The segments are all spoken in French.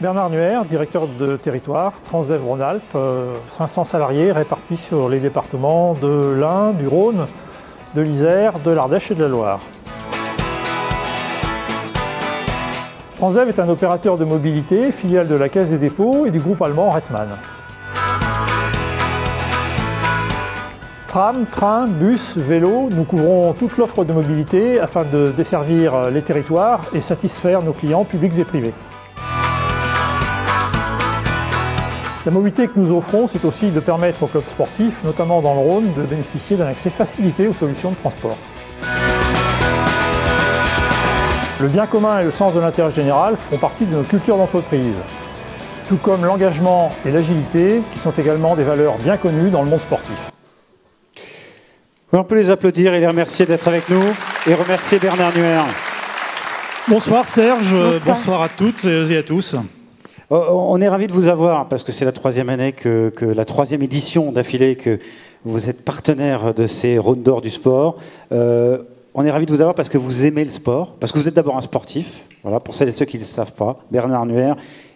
Bernard Nuer, directeur de territoire, Transdev Rhône-Alpes, 500 salariés répartis sur les départements de l'Ain, du Rhône, de l'Isère, de l'Ardèche et de la Loire. Transdev est un opérateur de mobilité, filiale de la Caisse des dépôts et du groupe allemand Rettmann. Tram, train, bus, vélo, nous couvrons toute l'offre de mobilité afin de desservir les territoires et satisfaire nos clients publics et privés. La mobilité que nous offrons, c'est aussi de permettre aux clubs sportifs, notamment dans le Rhône, de bénéficier d'un accès facilité aux solutions de transport. Le bien commun et le sens de l'intérêt général font partie de nos cultures d'entreprise, tout comme l'engagement et l'agilité, qui sont également des valeurs bien connues dans le monde sportif. On peut les applaudir et les remercier d'être avec nous et remercier Bernard Nuer. Bonsoir Serge, bonsoir à toutes et à tous. On est ravis de vous avoir parce que c'est la troisième année, la troisième édition d'affilée que vous êtes partenaire de ces Rhônes d'or du sport. On est ravis de vous avoir parce que vous aimez le sport, parce que vous êtes d'abord un sportif. Voilà, pour celles et ceux qui ne le savent pas, Bernard Nuer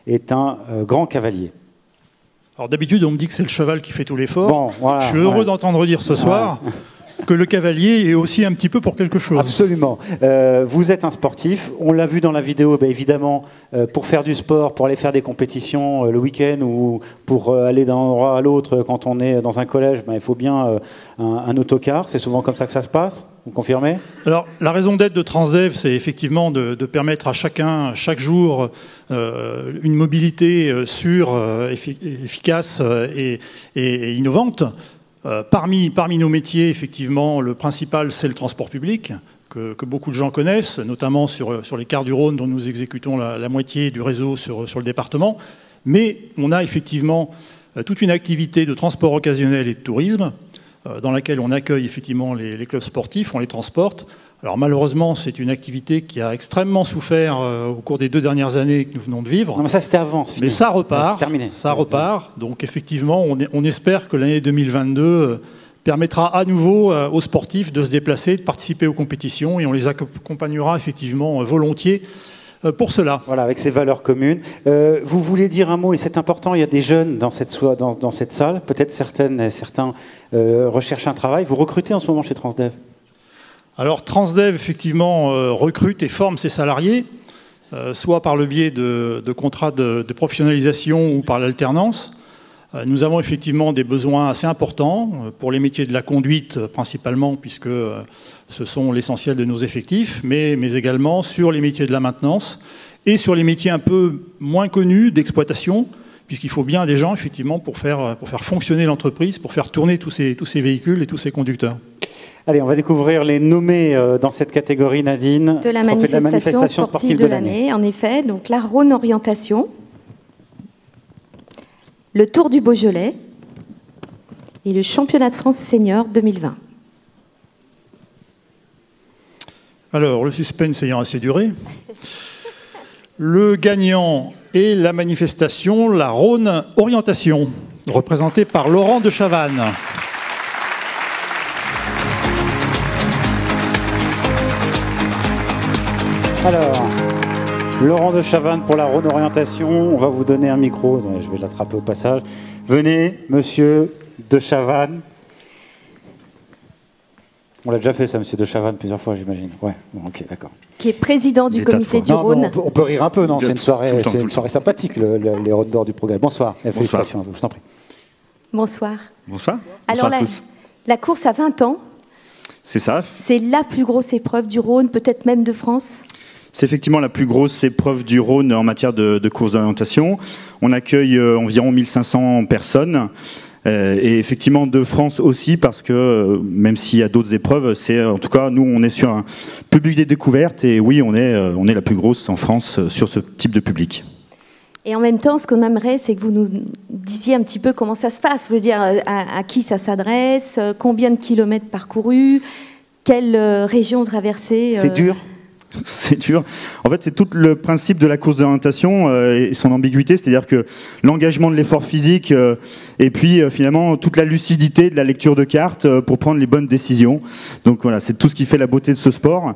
est un grand cavalier. Alors d'habitude, on me dit que c'est le cheval qui fait tout l'effort. Bon, voilà, je suis heureux d'entendre dire ce soir que le cavalier est aussi un petit peu pour quelque chose. Absolument. Vous êtes un sportif. On l'a vu dans la vidéo, évidemment, pour faire du sport, pour aller faire des compétitions le week-end ou pour aller d'un endroit à l'autre quand on est dans un collège, il faut bien un autocar. C'est souvent comme ça que ça se passe. Vous confirmez? Alors, la raison d'être de Transdev, c'est effectivement de permettre à chacun, chaque jour, une mobilité sûre, efficace et innovante. Parmi nos métiers, effectivement, le principal, c'est le transport public, que beaucoup de gens connaissent, notamment sur les quarts du Rhône, dont nous exécutons la moitié du réseau sur le département. Mais on a effectivement toute une activité de transport occasionnel et de tourisme, dans laquelle on accueille effectivement les clubs sportifs, on les transporte. Alors malheureusement, c'est une activité qui a extrêmement souffert au cours des 2 dernières années que nous venons de vivre. Non, mais ça, c'était avant. Mais ça repart. C'est terminé. Ça repart. Donc effectivement, on espère que l'année 2022 permettra à nouveau aux sportifs de se déplacer, de participer aux compétitions, et on les accompagnera effectivement volontiers pour cela. Voilà, avec ces valeurs communes. Vous voulez dire un mot, et c'est important, il y a des jeunes dans cette salle, peut-être certains recherchent un travail. Vous recrutez en ce moment chez Transdev? Alors Transdev, effectivement, recrute et forme ses salariés, soit par le biais de contrats de professionnalisation ou par l'alternance. Nous avons effectivement des besoins assez importants pour les métiers de la conduite principalement, puisque ce sont l'essentiel de nos effectifs, mais également sur les métiers de la maintenance et sur les métiers un peu moins connus d'exploitation, puisqu'il faut bien des gens effectivement pour faire fonctionner l'entreprise, pour faire tourner tous ces véhicules et tous ces conducteurs. Allez, on va découvrir les nommés dans cette catégorie, Nadine. De la manifestation sportive de l'année, en effet. Donc la Rhône Orientation, le Tour du Beaujolais et le Championnat de France Senior 2020. Alors, le suspense ayant assez duré, le gagnant est la manifestation La Rhône Orientation, représentée par Laurent de Chavannes. Alors, Laurent de Chavannes pour la Rhône Orientation. On va vous donner un micro. Je vais l'attraper au passage. Venez, monsieur de Chavannes. On l'a déjà fait ça, monsieur de Chavannes, plusieurs fois, j'imagine. Ouais, bon, ok, d'accord. Qui est président du comité du Rhône. On peut rire un peu, non? C'est une soirée sympathique, les Rhônes d'or du progrès. Bonsoir. Félicitations à vous, je t'en prie. Bonsoir. Bonsoir. Alors, Bonsoir à tous. La course a 20 ans. C'est ça. C'est la plus grosse épreuve du Rhône, peut-être même de France. C'est effectivement la plus grosse épreuve du Rhône en matière de course d'orientation. On accueille environ 1500 personnes. Et effectivement de France aussi, parce que même s'il y a d'autres épreuves, en tout cas, nous, on est sur un public des découvertes. Et oui, on est la plus grosse en France sur ce type de public. Et en même temps, ce qu'on aimerait, c'est que vous nous disiez un petit peu comment ça se passe. Je veux dire, à qui ça s'adresse, combien de kilomètres parcourus, quelle région traversée. C'est dur. C'est dur. En fait, c'est tout le principe de la course d'orientation et son ambiguïté, c'est-à-dire que l'engagement de l'effort physique et puis finalement toute la lucidité de la lecture de cartes pour prendre les bonnes décisions. Donc voilà, c'est tout ce qui fait la beauté de ce sport.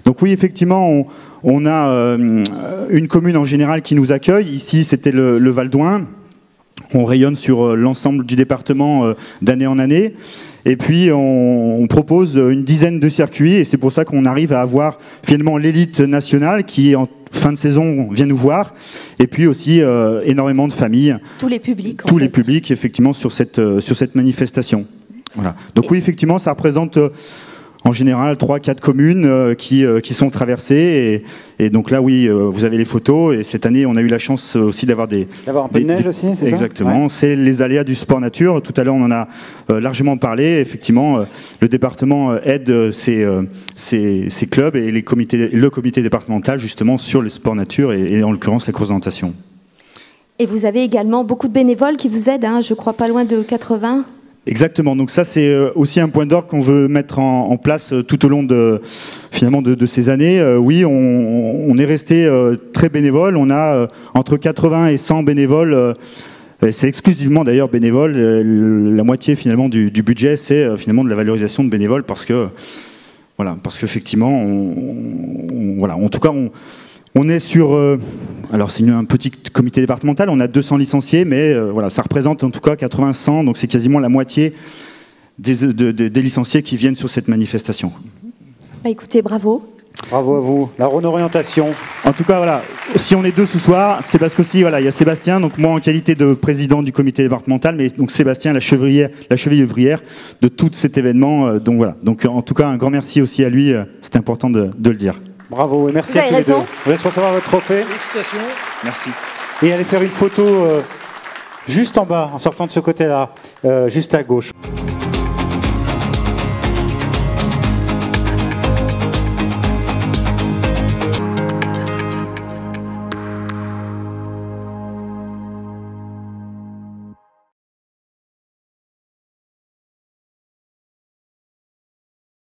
Donc oui, effectivement, on a une commune en général qui nous accueille. Ici, c'était le Val d'Oing. On rayonne sur l'ensemble du département d'année en année. Et puis, on propose une dizaine de circuits, et c'est pour ça qu'on arrive à avoir finalement l'élite nationale qui, en fin de saison, vient nous voir, et puis aussi énormément de familles. Tous les publics. Tous les publics, effectivement, sur cette manifestation. Voilà. Donc oui, effectivement, ça représente en général 3-4 communes qui sont traversées. Et donc là, oui, vous avez les photos. Et cette année, on a eu la chance aussi d'avoir un peu de neige aussi, c'est ça? Exactement. Ouais. C'est les aléas du sport nature. Tout à l'heure, on en a largement parlé. Effectivement, le département aide ces clubs et le comité départemental, justement, sur les sports nature et en l'occurrence, la course d'orientation. Et vous avez également beaucoup de bénévoles qui vous aident, hein, je crois pas loin de 80. Exactement, donc ça c'est aussi un point d'ordre qu'on veut mettre en place tout au long de ces années. Oui, on est resté très bénévole, on a entre 80 et 100 bénévoles, c'est exclusivement d'ailleurs bénévoles, la moitié finalement du budget c'est finalement de la valorisation de bénévoles parce qu'effectivement, voilà, en tout cas on est sur, alors c'est un petit comité départemental, on a 200 licenciés, mais voilà, ça représente en tout cas 80-100, donc c'est quasiment la moitié des licenciés qui viennent sur cette manifestation. Bah écoutez, bravo. Bravo à vous, la Rhône Orientation. En tout cas, voilà, si on est deux ce soir, c'est parce qu'aussi, voilà, il y a Sébastien, donc moi en qualité de président du comité départemental, mais donc Sébastien, la cheville ouvrière de tout cet événement. Donc voilà, donc en tout cas, un grand merci aussi à lui, c'est important de le dire. Bravo et merci à tous les deux. Je vous laisse recevoir votre trophée. Félicitations. Merci. Et allez faire une photo juste en bas, en sortant de ce côté-là, juste à gauche.